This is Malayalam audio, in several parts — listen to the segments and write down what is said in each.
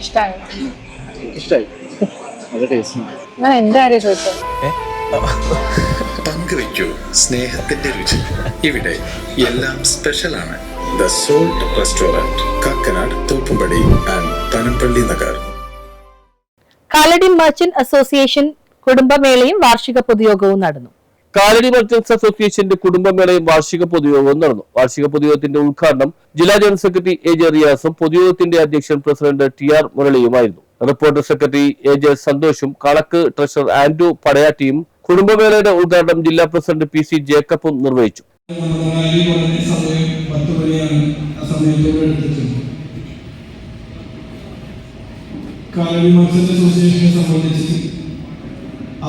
ഇഷ്ടായി നല്ല ടേസ്റ്റ്. ഞാൻ എന്റെ കാര്യം ചോദിച്ചത് പങ്കുവയ്ക്കൂ സ്നേഹത്തിന്റെ രുചി. ഇവിടെ എല്ലാം സ്പെഷ്യലാണ്. The salt restaurant, Kakkanad, Thoppumpady and Panampilly Nagar. Kalady merchant association കുടുംബമേളയും വാർഷിക പൊതുയോഗവും നടന്നു. കാലടി മർച്ചന്റ്സ് അസോസിയേഷന്റെ കുടുംബമേളയും വാർഷിക പൊതുയോഗവും നടന്നു. വാർഷിക പൊതുയോഗത്തിന്റെ ഉദ്ഘാടനം ജില്ലാ ജനറൽ സെക്രട്ടറി AJ റിയാസും പൊതുയോഗത്തിന്റെ അധ്യക്ഷൻ പ്രസിഡന്റ് TR മുരളിയുമായിരുന്നു. റിപ്പോർട്ടർ സെക്രട്ടറി AJ സന്തോഷും കണക്ക് ട്രഷറർ ആൻഡ്രു പടയാട്ടിയും കുടുംബമേളയുടെ ഉദ്ഘാടനം ജില്ലാ പ്രസിഡന്റ് PC ജേക്കബും നിർവഹിച്ചു. കാലടി മർച്ചന്റ് അസോസിയേഷനെ സംബന്ധിച്ച്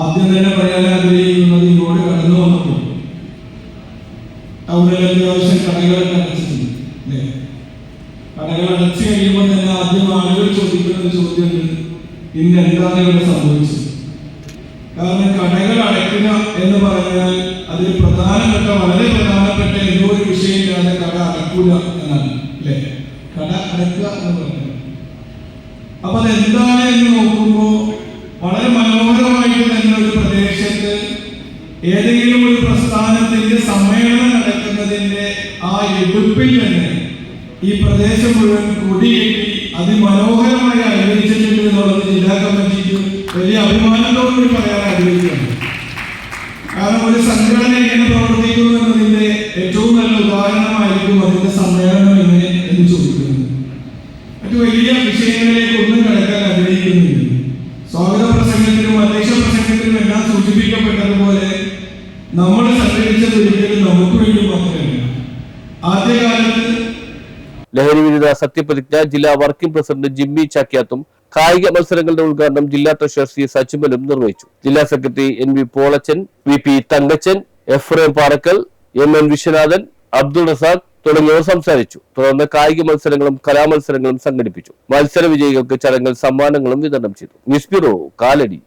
ആദ്യം തന്നെ പറയാൻ ആഗ്രഹിക്കുന്നത് ഇങ്ങോട്ട് കടന്നു വന്നപ്പോൾ അവിടെ അത്യാവശ്യം കടകളൊക്കെ അടച്ചിട്ടുണ്ട് അല്ലേ? കടകൾ അടച്ചു കഴിയുമ്പോൾ തന്നെ ആദ്യം ആളുകൾ ചോദിക്കുന്ന ചോദ്യമുണ്ട്, ഇന്ന് എന്താണ് ഇവിടെ സംഭവിച്ചത്? കാരണം കടകൾ അടയ്ക്കുക എന്ന് പറഞ്ഞാൽ അതിൽ വളരെ പ്രധാനപ്പെട്ട എന്തോ ഒരു വിഷയമില്ലാതെ കട അടയ്ക്കുക എന്നാണ് അല്ലേ? കട അടയ്ക്കുക എന്ന് പറഞ്ഞാൽ അപ്പൊ അതെന്താണ് എന്ന് നോക്കുമ്പോൾ വളരെ മനോഹരമായിട്ട് തന്നെ ഒരു പ്രദേശത്ത് ഏതെങ്കിലും ഒരു പ്രസ്ഥാനത്തിന്റെ സമ്മേളനം നടക്കുന്നതിന്റെ ആ എടുപ്പിൽ തന്നെ ഈ പ്രദേശം മുഴുവൻ കൊടിയേറ്റി അതിമനോഹരമായി അനുവദിച്ചിട്ടുണ്ട് എന്നുള്ളത് ജില്ലാ കമ്മിറ്റിക്ക് വലിയ അഭിമാനത്തോടുകൂടി പറയാൻ ആഗ്രഹിക്കുകയാണ്. കാരണം ഒരു സംഘടന എങ്ങനെ പ്രവർത്തിക്കുന്നു എന്നതിന്റെ ഏറ്റവും നല്ല ഉദാഹരണമായിരിക്കും അതിന്റെ സമ്മേളനം എന്ന് ചോദിക്കുന്നത്. മറ്റു വലിയ വിഷയങ്ങളിലേക്ക് ഒന്നും കടക്കാൻ ആഗ്രഹിക്കുന്നില്ല. സ്വാഗത പ്രസംഗത്തിലും അധ്യക്ഷ പ്രസംഗത്തിലും എല്ലാം സൂചിപ്പിക്കപ്പെട്ടതുപോലെ നമ്മൾ സംഘടിച്ചത് ഒരിക്കലും നമുക്ക് വേണ്ടി മാത്രമല്ല. ആദ്യകാലത്ത് ലഹരി വിരുദ്ധ സത്യപ്രതിജ്ഞ ജില്ലാ വർക്കിംഗ് പ്രസിഡന്റ് ജിമ്മി ചാക്യാത്തും കായിക മത്സരങ്ങളുടെ ഉദ്ഘാടനം ജില്ലാ ട്രഷറർ C സച്ചിമലും നിർവഹിച്ചു. ജില്ലാ secretary NV Polachan, VP Thankachan, Ephrem Parakkal, MN Viswanathan, Abdul Razak തുടങ്ങിയവർ സംസാരിച്ചു. തുടർന്ന് കായിക മത്സരങ്ങളും കലാമത്സരങ്ങളും സംഘടിപ്പിച്ചു. മത്സര വിജയികൾക്ക് ചടങ്ങിൽ സമ്മാനങ്ങളും വിതരണം ചെയ്തു. News bureau, Kalady.